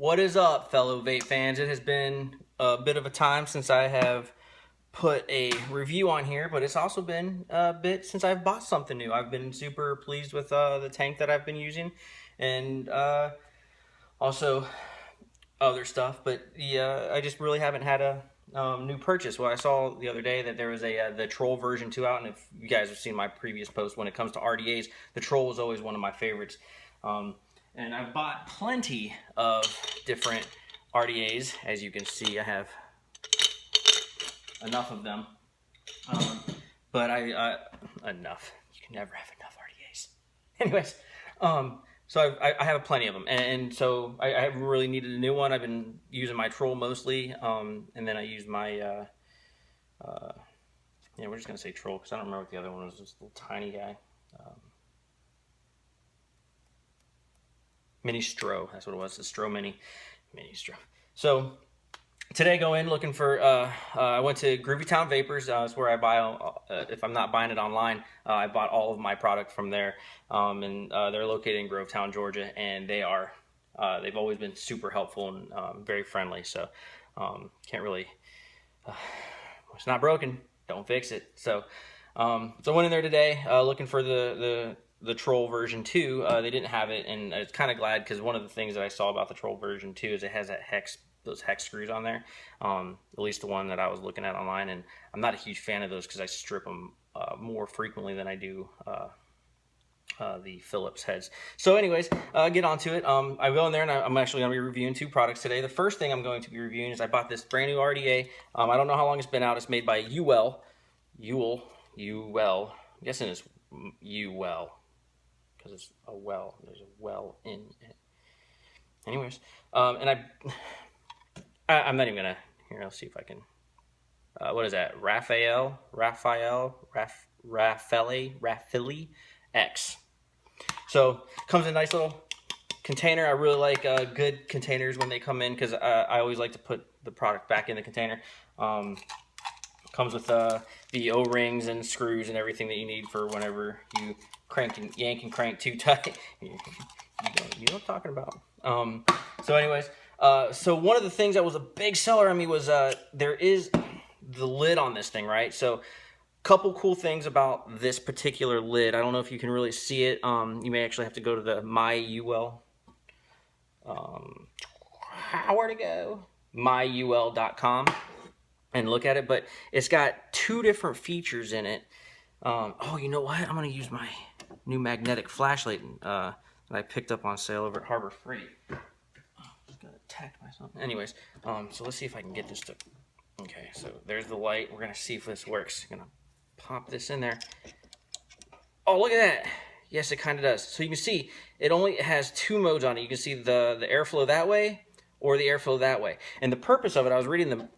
What is up, fellow vape fans? It has been a bit of a time since I have put a review on here, but it's also been a bit since I've bought something new. I've been super pleased with the tank that I've been using, and also other stuff. But I just really haven't had a new purchase. Well, I saw the other day that there was the Troll version 2 out, and if you guys have seen my previous post, when it comes to RDAs, the Troll is always one of my favorites. And I've bought plenty of different RDAs. As you can see, I have enough of them. But enough. You can never have enough RDAs. Anyways, so I have plenty of them. And so I really needed a new one. I've been using my Troll mostly. And then I used my, yeah, we're just going to say Troll because I don't remember what the other one was. This little tiny guy. Mini Stro, that's what it was, the Stro Mini Stro. So today I go in looking for, I went to Groovy Town Vapors. That's where I buy, if I'm not buying it online, I bought all of my product from there. And they're located in Grovetown, Georgia, and they are, they've always been super helpful and very friendly. So can't really, it's not broken, don't fix it. So I went in there today looking for the Troll version 2. They didn't have it, and I was kind of glad because one of the things that I saw about the Troll version 2 is it has that those hex screws on there, at least the one that I was looking at online, and I'm not a huge fan of those because I strip them more frequently than I do the Phillips heads. So anyways, get on to it. I go in there and I'm actually going to be reviewing 2 products today. The first thing I'm going to be reviewing is I bought this brand new RDA. I don't know how long it's been out. It's made by UWell. I'm guessing it's UWell. Because it's a well, there's a well in it. Anyways, and I'm not even gonna, here, I'll see if I can, what is that, Rafale X. So, comes in a nice little container. I really like good containers when they come in, because I always like to put the product back in the container. Comes with the O-rings and screws and everything that you need for whenever you yank and crank too tight. You know what I'm talking about. So anyways, so one of the things that was a big seller on me was there is the lid on this thing, right? So couple cool things about this particular lid. I don't know if you can really see it. You may actually have to go to the UWell. Where to go? myuwell.com. and look at it, but it's got 2 different features in it. Oh, you know what? I'm going to use my new magnetic flashlight that I picked up on sale over at Harbor Freight. Oh, just got attacked by something. Anyways, so let's see if I can get this to... Okay, so there's the light. We're going to see if this works. I'm going to pop this in there. Oh, look at that. Yes, it kind of does. So you can see it only has 2 modes on it. You can see the airflow that way, or the airflow that way. And the purpose of it, I was reading the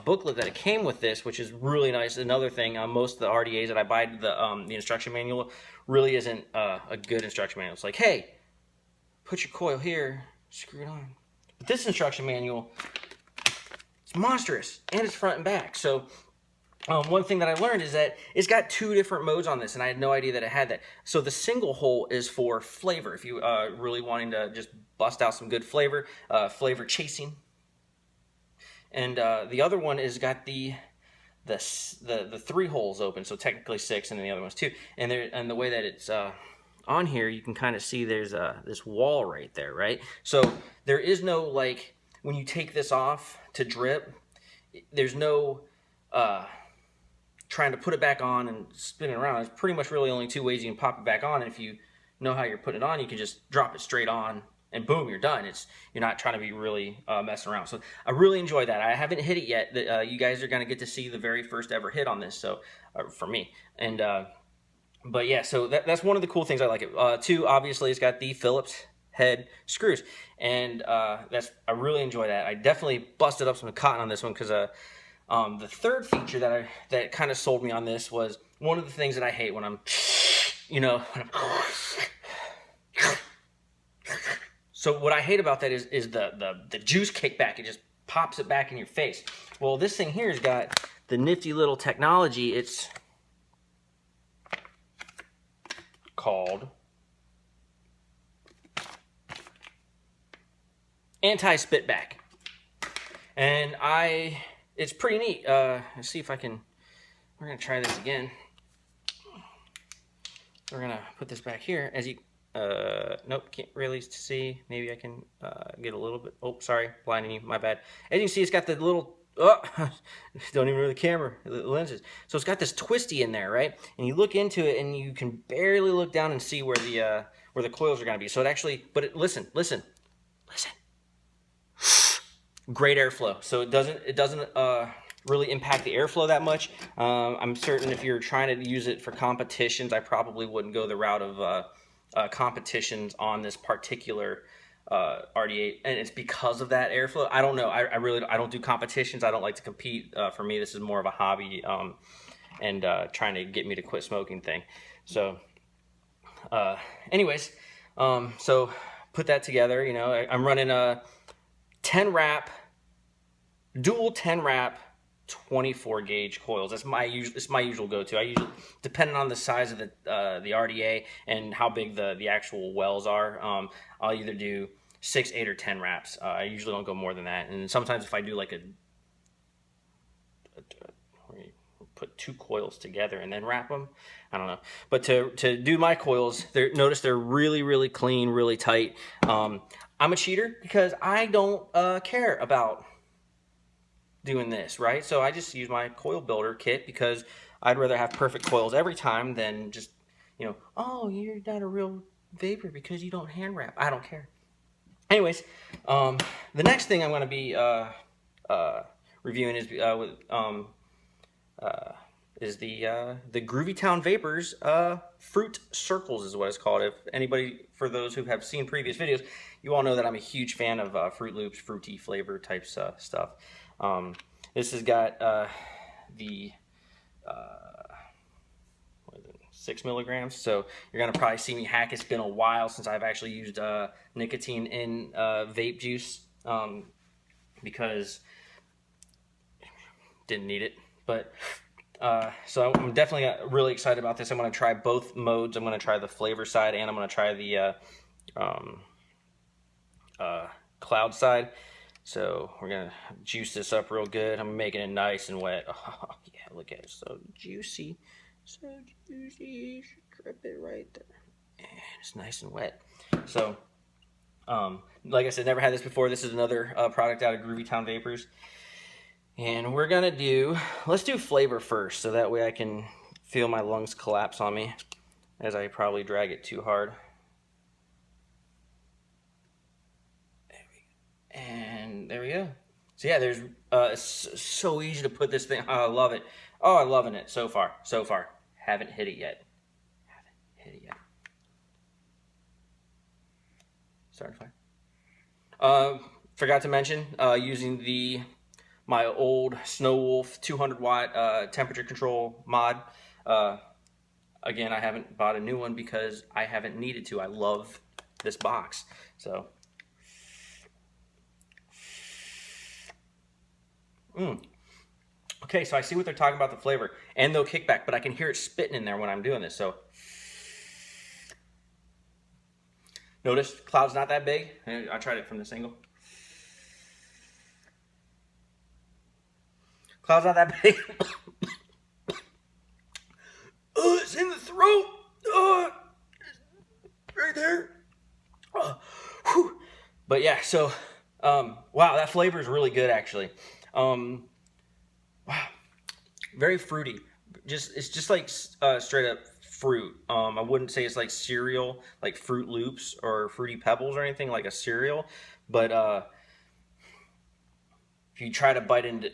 booklet that it came with this, which is really nice. Another thing, most of the RDAs that I buy, the instruction manual really isn't a good instruction manual. It's like, hey, put your coil here, screw it on. But this instruction manual, it's monstrous, and it's front and back. So one thing that I learned is that it's got 2 different modes on this, and I had no idea that it had that. So the single hole is for flavor, if you really wanting to just bust out some good flavor, flavor chasing. And the other one is got the 3 holes open, so technically 6, and then the other one's 2. And the way that it's on here, you can kind of see there's this wall right there, right? So there is no, like, when you take this off to drip, there's no trying to put it back on and spin it around. It's pretty much really only 2 ways you can pop it back on, and if you know how you're putting it on, you can just drop it straight on and boom, you're done. You're not trying to be really messing around. So I really enjoy that. I haven't hit it yet. You guys are going to get to see the very first ever hit on this, so for me. And but yeah, so that's one of the cool things I like it. 2, obviously, it's got the Phillips head screws, and I really enjoy that. I definitely busted up some cotton on this one because the 3rd feature that kind of sold me on this was one of the things that I hate when I'm, So what I hate about that is the juice kickback. It just pops it back in your face. Well, this thing here has got the nifty little technology. It's called anti-spit back. And it's pretty neat. Let's see if I can, we're gonna try this again. We're gonna put this back here. As you, nope, can't really see. Maybe I can get a little bit, oh, sorry, blinding you, my bad. As you can see, it's got the little, oh, don't even know the camera, the lenses. So it's got this twisty in there, right? And you look into it and you can barely look down and see where the coils are gonna be. So it actually, but listen. Great airflow. So it doesn't really impact the airflow that much. I'm certain if you're trying to use it for competitions, I probably wouldn't go the route of competitions on this particular RDA, and it's because of that airflow. I don't know. I don't do competitions. I don't like to compete. For me, this is more of a hobby and trying to get me to quit smoking thing. So, anyways, so put that together. You know, I'm running a 10 wrap, dual 10 wrap, 24 gauge coils. It's my usual go-to. I usually, depending on the size of the RDA and how big the actual wells are, I'll either do 6, 8, or 10 wraps. I usually don't go more than that. And sometimes if I do like put 2 coils together and then wrap them, I don't know. But to do my coils, notice they're really, really clean, really tight. I'm a cheater because I don't care about doing this, right? So I just use my coil builder kit because I'd rather have perfect coils every time than just, you know, oh, you're not a real vapor because you don't hand wrap. I don't care. Anyways, the next thing I'm going to be reviewing is the Groovy Town Vapors Fruit Circles is what it's called. If anybody, for those who have seen previous videos, you all know that I'm a huge fan of Fruit Loops, fruity flavor type stuff. This has got the 6 milligrams, so you're gonna probably see me hack. It's been a while since I've actually used nicotine in vape juice because didn't need it, but so I'm definitely really excited about this. I'm going to try both modes. I'm going to try the flavor side and I'm going to try the cloud side. So we're going to juice this up real good. I'm making it nice and wet. Oh, yeah, look at it. So juicy. So juicy. You should drip it right there. And it's nice and wet. So, like I said, never had this before. This is another product out of Groovy Town Vapors. And we're gonna let's do flavor first, so that way I can feel my lungs collapse on me as I probably drag it too hard. And there we go. So yeah, there's it's so easy to put this thing. Oh, I love it. Oh, I'm loving it so far. So far, haven't hit it yet. Starting fire. Forgot to mention using my old Snow Wolf 200 watt temperature control mod. Again, I haven't bought a new one because I haven't needed to. I love this box. So, okay, so I see what they're talking about, the flavor and no kickback, but I can hear it spitting in there when I'm doing this. So, notice cloud's not that big. I tried it from this angle. Cloud's not that big. Oh, it's in the throat. Oh, right there. Oh, whew. But yeah, so wow, that flavor is really good actually. Wow, very fruity. It's just like straight up fruit. I wouldn't say it's like cereal, like Fruit Loops or Fruity Pebbles or anything like a cereal. But if you try to bite into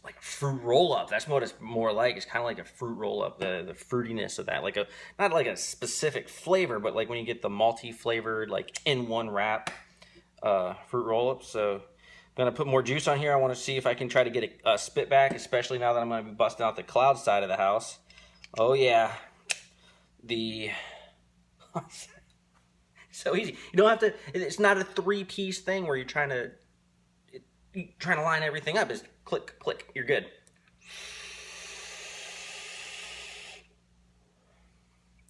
like a fruit roll up, that's what it's more like. It's kind of like a fruit roll up, the fruitiness of that, like not like a specific flavor, but like when you get the malty flavored like in one wrap fruit roll up. So I'm gonna put more juice on here. I want to see if I can try to get a spit back, especially now that I'm gonna be busting out the cloud side of the house. Oh yeah, so easy. You don't have to. It's not a 3-piece thing where you're trying to line everything up. Is click, click, you're good.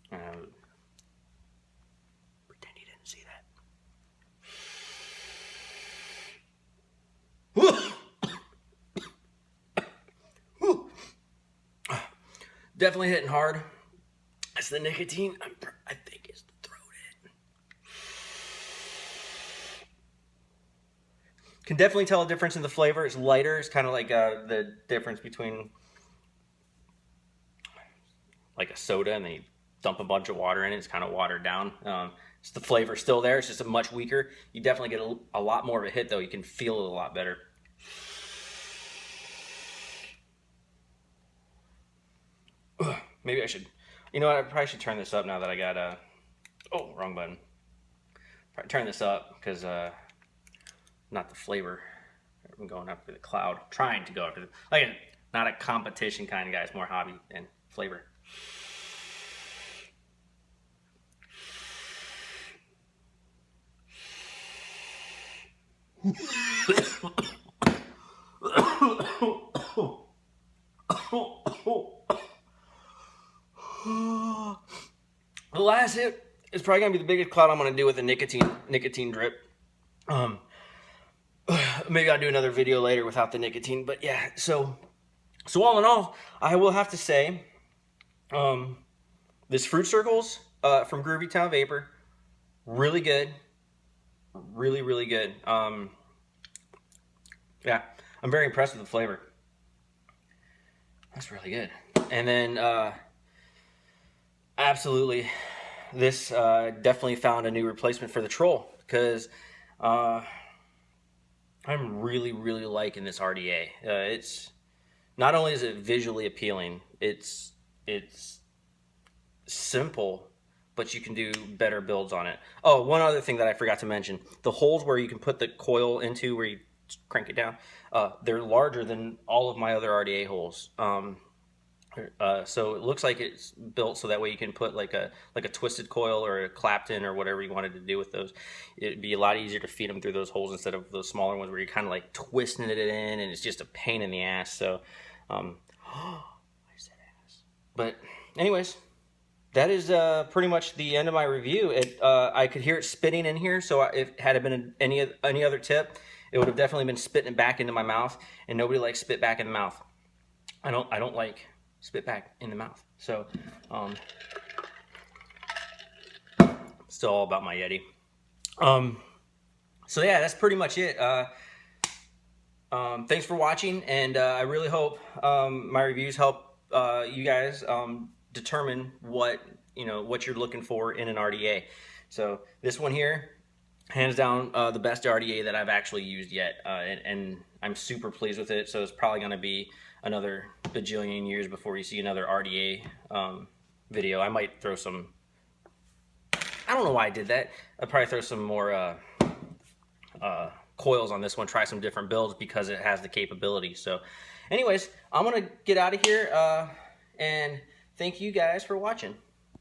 Pretend you didn't see that. definitely hitting hard. It's the nicotine. I think it's the throat hit. Can definitely tell a difference in the flavor. It's lighter. It's kind of like the difference between like a soda and then you dump a bunch of water in it. It's kind of watered down. It's the flavor still there. It's just a much weaker. You definitely get a lot more of a hit though. You can feel it a lot better. Maybe I should, you know what, I probably should turn this up now that I got oh, wrong button. Probably turn this up because not the flavor. I'm going after the cloud. Trying to go after the, like, not a competition kind of guy. It's more hobby and flavor. The last hit is probably gonna be the biggest cloud I'm gonna do with a nicotine drip. Maybe I'll do another video later without the nicotine, but yeah. So all in all, I will have to say, this Fruit Circles from Groovy Town Vapor, really good, really good. Yeah, I'm very impressed with the flavor. That's really good. And then absolutely, this definitely found a new replacement for the Troll, because I'm really liking this RDA. It's not only is it visually appealing, it's simple, but you can do better builds on it. Oh, one other thing that I forgot to mention: the holes where you can put the coil into, where you crank it down, they're larger than all of my other RDA holes. So it looks like it's built so that way you can put like a twisted coil or a Clapton or whatever you wanted to do with those. It'd be a lot easier to feed them through those holes instead of those smaller ones where you're kind of like twisting it in, and it's just a pain in the ass. So, I said ass. But anyways, that is pretty much the end of my review. I could hear it spitting in here, so if it had been any other tip, it would have definitely been spitting it back into my mouth, and nobody likes spit back in the mouth. I don't like spit back in the mouth. So, still all about my Yeti. So yeah, that's pretty much it. Thanks for watching, and I really hope my reviews help you guys determine what you're looking for in an RDA. So this one here, hands down, the best RDA that I've actually used yet, and I'm super pleased with it. So it's probably going to be another bajillion years before you see another RDA video. I might throw some, I don't know why I did that. I'll probably throw some more coils on this one, try some different builds because it has the capability. So anyways, I'm gonna get out of here, and thank you guys for watching.